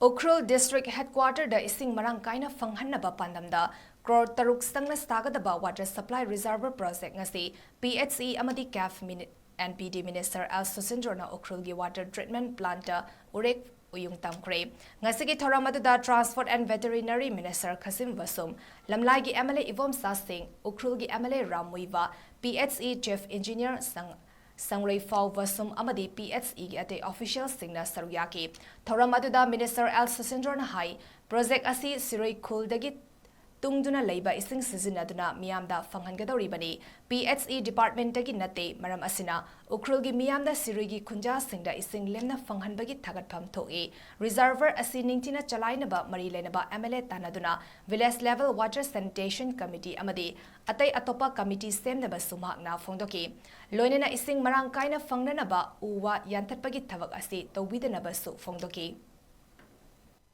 Ukhrul District Headquarter da ising marang kaina fanghanaba pandamda crore taruk stangna stagadaba water supply reservoir project ngasi PHE amadi CAF NPD Minister 𝗟.𝗦𝗨𝗦𝗡𝗗𝗏 Ukhrulgi water treatment plant urek uyung tamkre ngasigi thoramadu Transport and Veterinary Minister 𝗪𝗂𝗵𝗱 lamlaigi MLA 𝗍𝗏𝗡 Singh Ukhrulgi MLA 𝗪𝗏𝗧𝗏 PHE Chief Engineer 𝗪𝗏𝗡𝗏 amadi PHE gi ate official singna saruyaki thoramadu Minister 𝗟.𝗦𝗨𝗦𝗡𝗗𝗏 hai project asi siroi khulldagi tungduna leiba ising sizinaduna miyamda fanghangadoribani PHE department tagi nate maram asina Ukhrulgi miyamda sirigi khunja singda ising lemna fanghanbagi thagatpham thoki reservoir asi ningtina chalainaba mari lenaba MLA tanaduna village level water sanitation committee amadi atai atopa committee semnaba sumhakna phongdoki loinena ising marang kaina fangnanaba uwa yanthatpagi thabak asi tawbidanaba su phongdoki